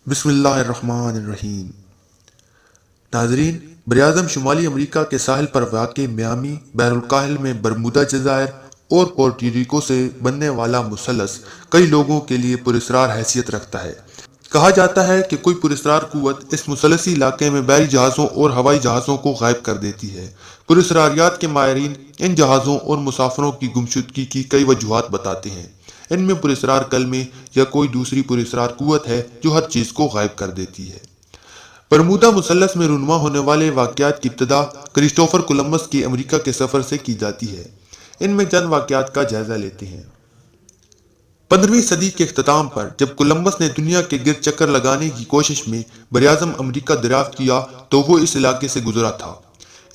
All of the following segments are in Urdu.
بسم اللہ الرحمن الرحیم۔ ناظرین، براعظم شمالی امریکہ کے ساحل پر واقع میامی بحر الکاہل میں برمودا جزائر اور پورٹو سے بننے والا مثلث کئی لوگوں کے لیے پراسرار حیثیت رکھتا ہے۔ کہا جاتا ہے کہ کوئی پراسرار قوت اس مثلثی علاقے میں بحری جہازوں اور ہوائی جہازوں کو غائب کر دیتی ہے۔ پراسراریات کے ماہرین ان جہازوں اور مسافروں کی گمشدگی کی کئی وجوہات بتاتے ہیں۔ ان میں پراسرار کلمے یا کوئی دوسری پراسرار قوت ہے جو ہر چیز کو غائب کر دیتی ہے۔ برمودا مثلث میں رونما ہونے والے واقعات کی ابتدا کرسٹوفر کولمبس کے امریکہ کے سفر سے کی جاتی ہے۔ ان میں چند واقعات کا جائزہ لیتے ہیں۔ 15ویں صدی کے اختتام پر جب کولمبس نے دنیا کے گرد چکر لگانے کی کوشش میں براعظم امریکہ دریافت کیا تو وہ اس علاقے سے گزرا تھا۔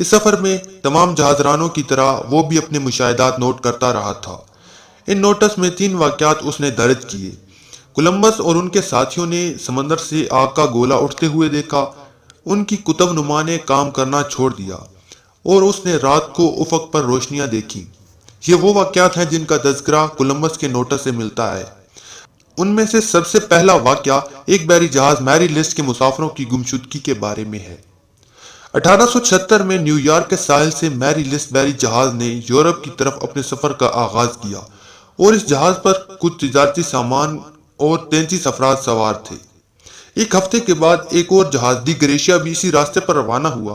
اس سفر میں تمام جہاز رانوں کی طرح وہ بھی اپنے مشاہدات نوٹ کرتا رہا تھا۔ ان نوٹس میں 3 واقعات اس نے درج کیے۔ کولمبس اور ان کے ساتھیوں نے سمندر سے آگ کا گولہ اٹھتے ہوئے دیکھا، ان کی قطب نما نے کام کرنا چھوڑ دیا اور اس نے رات کو افق پر روشنیاں دیکھی۔ یہ وہ واقعات ہیں جن کا تذکرہ کولمبس کے نوٹس سے ملتا ہے۔ ان میں سے سب سے پہلا واقعہ ایک بحری جہاز میری لسٹ کے مسافروں کی گمشدگی کے بارے میں ہے۔ 1876 میں نیو یارک کے ساحل سے میری لسٹ بحری جہاز نے یورپ کی طرف اپنے سفر کا آغاز کیا اور اس جہاز پر کچھ تجارتی سامان اور 33 افراد سوار تھے۔ ایک ہفتے کے بعد ایک اور جہاز ڈی گریشیا بھی اسی راستے پر روانہ ہوا۔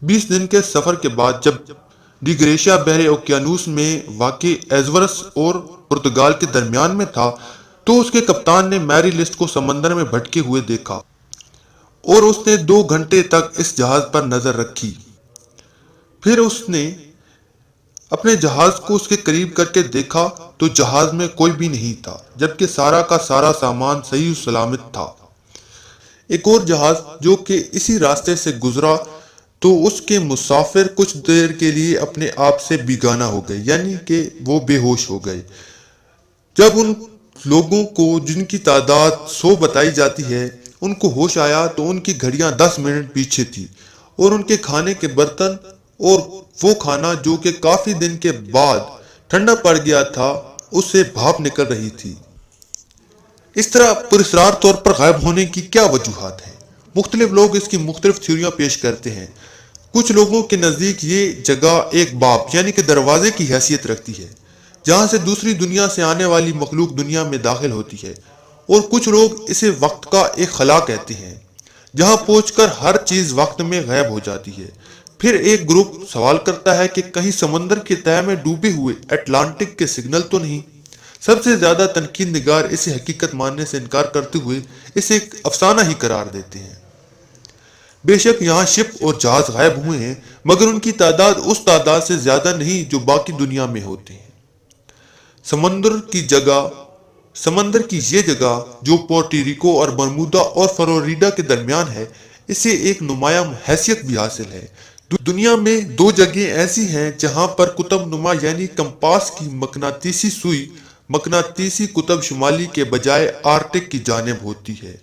20 دن کے سفر کے بعد جب ڈی گریشیا بحر اوقیانوس میں واقع ایزورس اور پرتگال کے درمیان میں تھا تو اس کے کپتان نے میری لسٹ کو سمندر میں بھٹکے ہوئے دیکھا اور اس نے 2 گھنٹے تک اس جہاز پر نظر رکھی۔ پھر اس نے اپنے جہاز کو اس کے قریب کر کے دیکھا تو جہاز میں کوئی بھی نہیں تھا جبکہ سارا کا سارا سامان صحیح و سلامت تھا۔ ایک اور جہاز جو کہ اسی راستے سے گزرا تو اس کے مسافر کچھ دیر کے لیے اپنے آپ سے بیگانہ ہو گئے، یعنی کہ وہ بے ہوش ہو گئے۔ جب ان لوگوں کو جن کی تعداد 100 بتائی جاتی ہے ان کو ہوش آیا تو ان کی گھڑیاں 10 منٹ پیچھے تھی اور ان کے کھانے کے برتن اور وہ کھانا جو کہ کافی دن کے بعد ٹھنڈا پڑ گیا تھا اس سے بھاپ نکل رہی تھی۔ اس طرح پراسرار طور پر غائب ہونے کی کیا وجوہات ہیں؟ مختلف لوگ اس کی مختلف تھیوریاں پیش کرتے ہیں۔ کچھ لوگوں کے نزدیک یہ جگہ ایک باب یعنی کہ دروازے کی حیثیت رکھتی ہے جہاں سے دوسری دنیا سے آنے والی مخلوق دنیا میں داخل ہوتی ہے، اور کچھ لوگ اسے وقت کا ایک خلا کہتے ہیں جہاں پہنچ کر ہر چیز وقت میں غائب ہو جاتی ہے۔ پھر ایک گروپ سوال کرتا ہے کہ کہیں سمندر کے تہہ میں ڈوبے ہوئے اٹلانٹک کے سگنل تو نہیں۔ سب سے زیادہ تنقید نگار اسے حقیقت ماننے سے انکار کرتے ہوئے اسے ایک افسانہ ہی قرار دیتے ہیں۔ بے شک یہاں شپ اور جہاز غائب ہوئے ہیں مگر ان کی تعداد اس تعداد سے زیادہ نہیں جو باقی دنیا میں ہوتے ہیں۔ سمندر کی یہ جگہ جو پورٹو اور برمودا اور فلوریڈا کے درمیان ہے اسے ایک نمایاں حیثیت بھی حاصل ہے۔ دنیا میں 2 جگہیں ایسی ہیں جہاں پر قطب نما یعنی کمپاس کی مقناطیسی سوئی مقناطیسی قطب شمالی کے بجائے آرکٹک کی جانب ہوتی ہے۔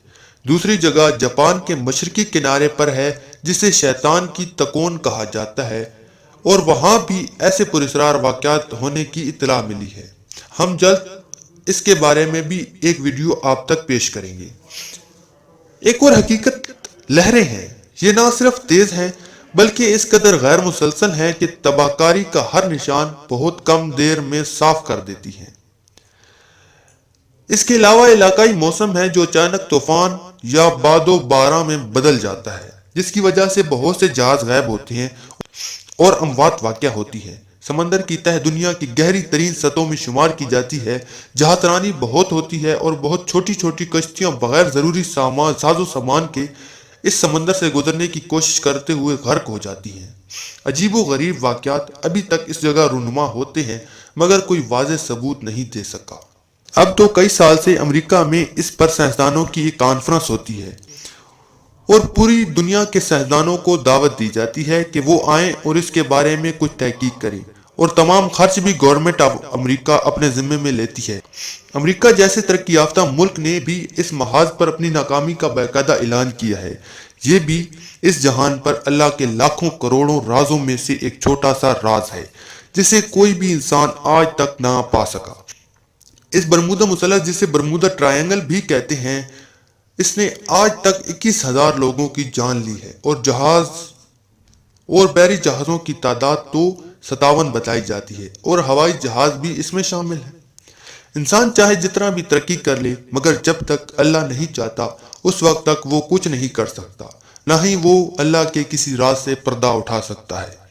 دوسری جگہ جاپان کے مشرقی کنارے پر ہے جسے شیطان کی تکون کہا جاتا ہے، اور وہاں بھی ایسے پراسرار واقعات ہونے کی اطلاع ملی ہے۔ ہم جلد اس کے بارے میں بھی ایک ویڈیو آپ تک پیش کریں گے۔ ایک اور حقیقت لہریں ہیں۔ یہ نہ صرف تیز ہیں بلکہ اس قدر غیر مسلسل ہیں کہ تباہ کاری کا ہر نشان بہت کم دیر میں صاف کر دیتی ہیں۔ اس کے علاوہ علاقائی موسم ہے جو اچانک طوفان یا باد و باران میں بدل جاتا ہے جس کی وجہ سے بہت سے جہاز غائب ہوتے ہیں اور اموات واقع ہوتی ہے۔ سمندر کی تہ دنیا کی گہری ترین سطحوں میں شمار کی جاتی ہے جہاں ترانی بہت ہوتی ہے اور بہت چھوٹی چھوٹی کشتیاں بغیر ضروری ساز و سامان کے اس سمندر سے گزرنے کی کوشش کرتے ہوئے غرق ہو جاتی ہیں۔ عجیب و غریب واقعات ابھی تک اس جگہ رونما ہوتے ہیں مگر کوئی واضح ثبوت نہیں دے سکا۔ اب تو کئی سال سے امریکہ میں اس پر سائنسدانوں کی ایک کانفرنس ہوتی ہے اور پوری دنیا کے سائنسدانوں کو دعوت دی جاتی ہے کہ وہ آئیں اور اس کے بارے میں کچھ تحقیق کریں، اور تمام خرچ بھی گورنمنٹ آف امریکہ اپنے ذمے میں لیتی ہے۔ امریکہ جیسے ترقی یافتہ ملک نے بھی اس محاذ پر اپنی ناکامی کا باقاعدہ اعلان کیا ہے۔ یہ بھی اس جہان پر اللہ کے لاکھوں کروڑوں رازوں میں سے ایک چھوٹا سا راز ہے جسے کوئی بھی انسان آج تک نہ پا سکا۔ اس برمودا مثلث جسے برمودا ٹرائنگل بھی کہتے ہیں اس نے آج تک 21,000 لوگوں کی جان لی ہے اور بحری جہازوں کی تعداد تو 57 بتائی جاتی ہے اور ہوائی جہاز بھی اس میں شامل ہے۔ انسان چاہے جتنا بھی ترقی کر لے مگر جب تک اللہ نہیں چاہتا اس وقت تک وہ کچھ نہیں کر سکتا، نہ ہی وہ اللہ کے کسی راز سے پردہ اٹھا سکتا ہے۔